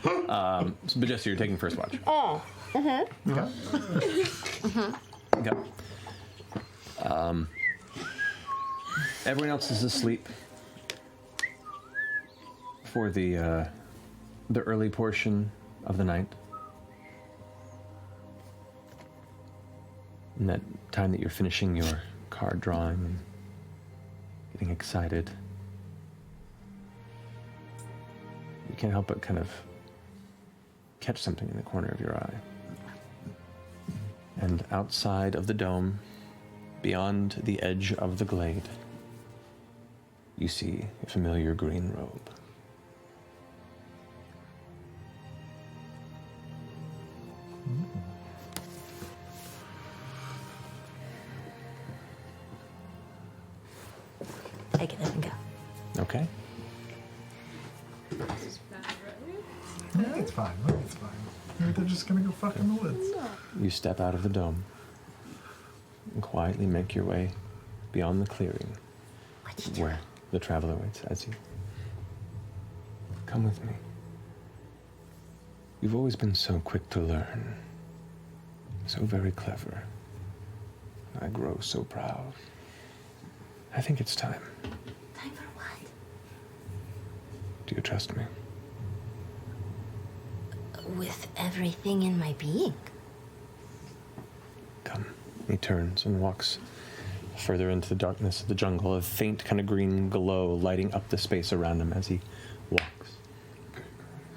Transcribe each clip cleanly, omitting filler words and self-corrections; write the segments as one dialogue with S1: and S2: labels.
S1: But Jester, you're taking first watch.
S2: Oh.
S1: Okay. Everyone else is asleep for the early portion of the night. In that time that you're finishing your card drawing and getting excited, you can't help but kind of catch something in the corner of your eye. And outside of the dome, beyond the edge of the glade, you see a familiar green robe.
S3: I get up and go.
S1: Okay.
S4: This is bad, right?
S5: I think it's fine. I think it's fine. Maybe they're just gonna go fuck in the woods.
S1: You step out of the dome and quietly make your way beyond the clearing where the traveler waits as you. Come with me. You've always been so quick to learn, so very clever. I grow so proud. I think it's time.
S3: Time for what?
S1: Do you trust me?
S3: With everything in my being.
S1: Come. He turns and walks further into the darkness of the jungle, a faint kind of green glow lighting up the space around him as he walks.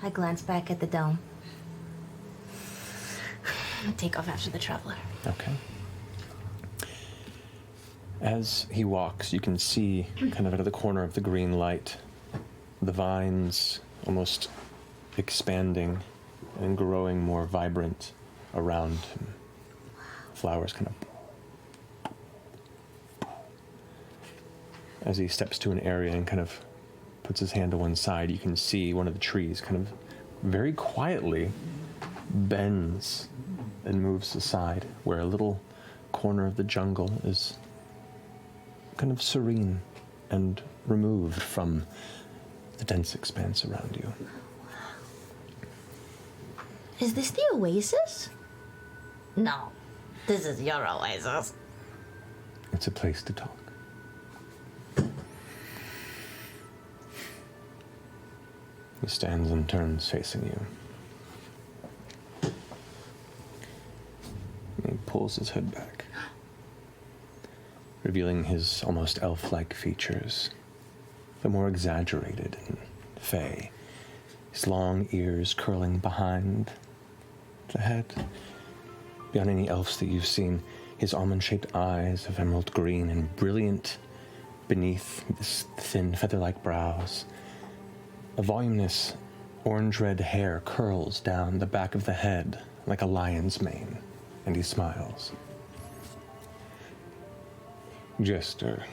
S3: I glance back at the dome. Take off after the traveler.
S1: Okay. As he walks, you can see, kind of out of the corner of the green light, the vines almost expanding and growing more vibrant around him. Flowers kind of... As he steps to an area and kind of puts his hand to one side, you can see one of the trees kind of very quietly bends and moves aside, where a little corner of the jungle is kind of serene and removed from the dense expanse around you.
S3: Is this the oasis? No, this is your oasis.
S1: It's a place to talk. He stands and turns facing you. And he pulls his hood back, revealing his almost elf-like features, but more exaggerated and fey. His long ears curling behind the head. Beyond any elves that you've seen, his almond-shaped eyes of emerald green and brilliant beneath his thin feather-like brows. A voluminous orange-red hair curls down the back of the head like a lion's mane, and he smiles. Jester,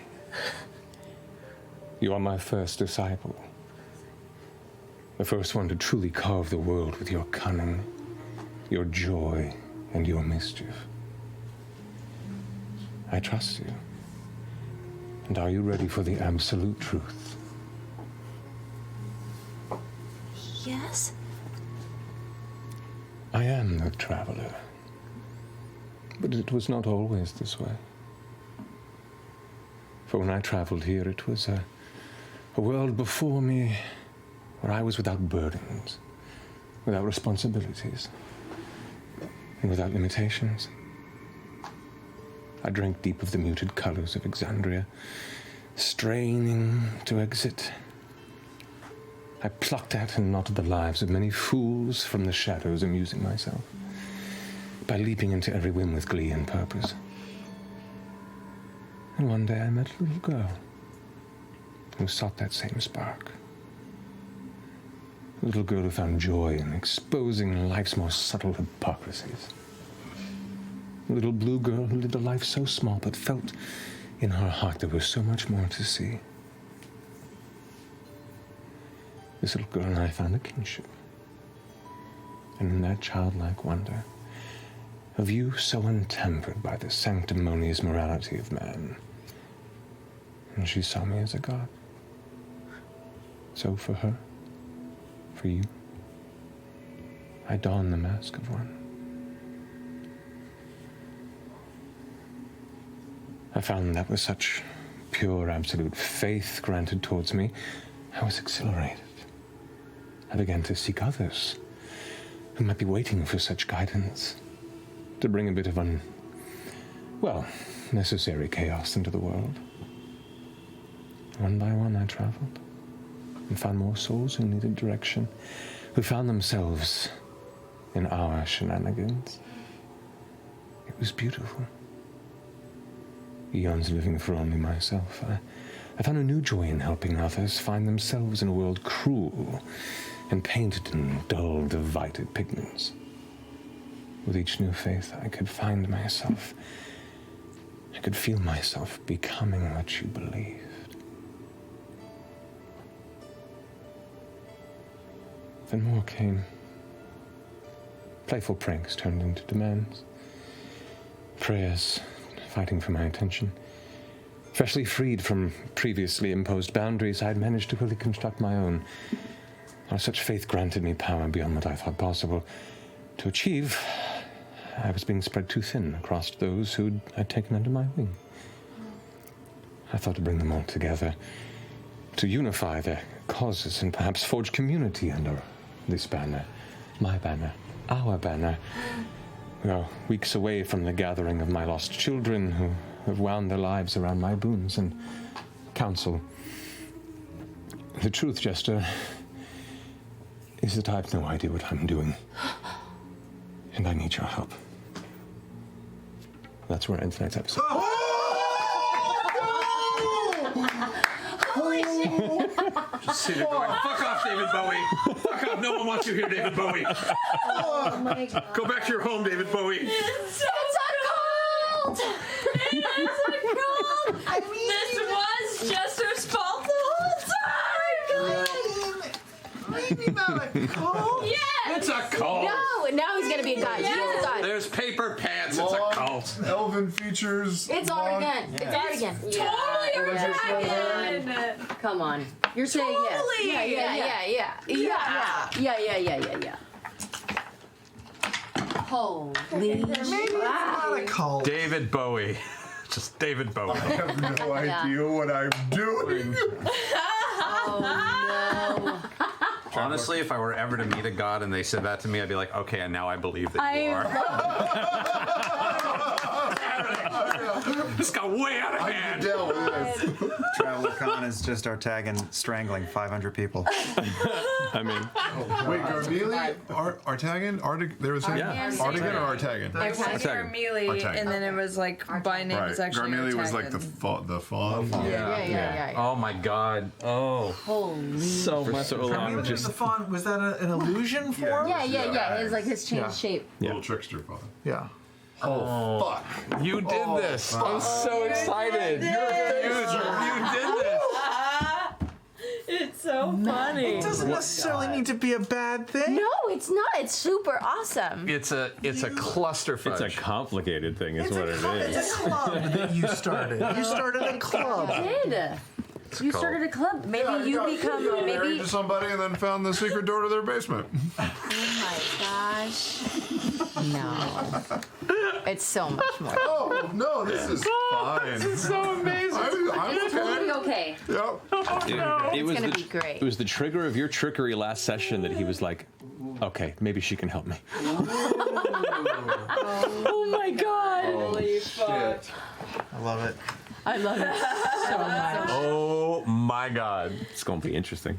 S1: you are my first disciple. The first one to truly carve the world with your cunning, your joy, and your mischief. I trust you. And are you ready for the absolute truth?
S3: Yes?
S1: I am the traveler. But it was not always this way. For when I traveled here, it was a world before me where I was without burdens, without responsibilities, and without limitations. I drank deep of the muted colors of Exandria, straining to exit. I plucked at and knotted the lives of many fools from the shadows, amusing myself by leaping into every whim with glee and purpose. And one day I met a little girl who sought that same spark. A little girl who found joy in exposing life's more subtle hypocrisies. A little blue girl who lived a life so small but felt in her heart there was so much more to see. This little girl and I found a kinship. And in that childlike wonder, a view so untempered by the sanctimonious morality of man, and she saw me as a god. So for her, for you, I don the mask of one. I found that with such pure, absolute faith granted towards me, I was exhilarated. I began to seek others who might be waiting for such guidance, to bring a bit of necessary chaos into the world. One by one I traveled, and found more souls who needed direction, who found themselves in our shenanigans. It was beautiful. Eons living for only myself. I found a new joy in helping others find themselves in a world cruel and painted in dull, divided pigments. With each new faith, I could find myself. I could feel myself becoming what you believed. Then more came. Playful pranks turned into demands. Prayers fighting for my attention. Freshly freed from previously imposed boundaries, I had managed to really construct my own. Such faith granted me power beyond what I thought possible to achieve. I was being spread too thin across those who I'd taken under my wing. I thought to bring them all together, to unify their causes and perhaps forge community under this banner. My banner, our banner. We are weeks away from the gathering of my lost children who have wound their lives around my boons and counsel. The truth, Jester, is that I have no idea what I'm doing. And I need your help. That's where it ends tonight's episode.
S3: Holy shit!
S2: Just sit there going, fuck off, David Bowie. Fuck off, no one wants you here, David Bowie.
S3: Oh my god.
S2: Go back to your home, David Bowie.
S3: It's so cold! It's so cold! I mean, this was Jester's fault the whole time!
S5: Maybe not a cult.
S3: Yes!
S2: It's a cult.
S4: No, now he's gonna be a god. He's a god.
S2: There's paper pants, it's a cult.
S5: Elven features.
S4: It's art again. It's art again.
S3: Totally
S4: Yeah. Come on. You're saying
S3: Totally.
S4: yes. Yeah. Holy
S5: Maybe it's not a cult.
S2: David Bowie. Just David Bowie.
S5: I have no idea what I'm doing.
S4: Oh no.
S2: Honestly, if I were ever to meet a god and they said that to me, I'd be like, okay, and now I believe that you are. This got way out of
S5: I
S2: hand.
S5: can deal with this.
S6: Traveler Con is just our tagging, strangling 500 people.
S1: I mean,
S5: Wait, Garmelie? Artagan? They were saying
S1: Yeah.
S5: Artagan or Artagan?
S7: Like
S1: Artagan.
S7: Armelie,
S5: Artagan.
S7: and then it was like by name is actually
S5: Garmelie was like the fawn.
S4: Yeah.
S2: Oh my god. Oh.
S4: Holy.
S1: so long.
S8: Just the font, was that an illusion form?
S4: Yeah. It's like his changed shape.
S5: Little trickster fawn.
S8: Yeah.
S5: Oh, fuck.
S2: You did this. I'm so excited. You did this.
S7: It's so funny.
S8: It doesn't necessarily need to be a bad thing.
S4: No, it's not. It's super awesome.
S2: It's a clusterfuck.
S1: It's a complicated thing, is what it
S8: It's
S1: is.
S8: a club that you started. You started a club.
S4: Did. You started a club. Maybe you become
S5: Married
S4: maybe.
S5: to somebody and then found the secret door to their basement.
S4: Oh my gosh. No. It's so much more.
S5: Oh, no, this is fine. This is so amazing. I'm
S4: It's totally
S5: okay.
S4: okay.
S5: Yep.
S1: It was
S4: gonna
S1: the,
S4: be great.
S1: It was the trigger of your trickery last session that he was like, okay, maybe she can help me.
S4: Oh my god.
S7: Holy fuck.
S6: I love it.
S4: I love it so much.
S2: Oh my god.
S1: It's going to be interesting.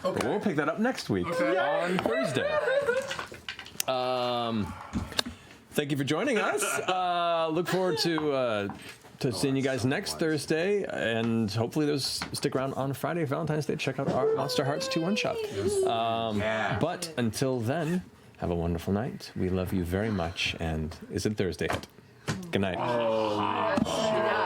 S1: But we'll pick that up next week on Thursday. Thank you for joining us. Look forward to seeing you guys next Thursday, and hopefully those stick around on Friday, Valentine's Day. Check out our Monster Hearts 2 one-shot. But until then, have a wonderful night. We love you very much, and is it Thursday yet? Good night.
S4: You know?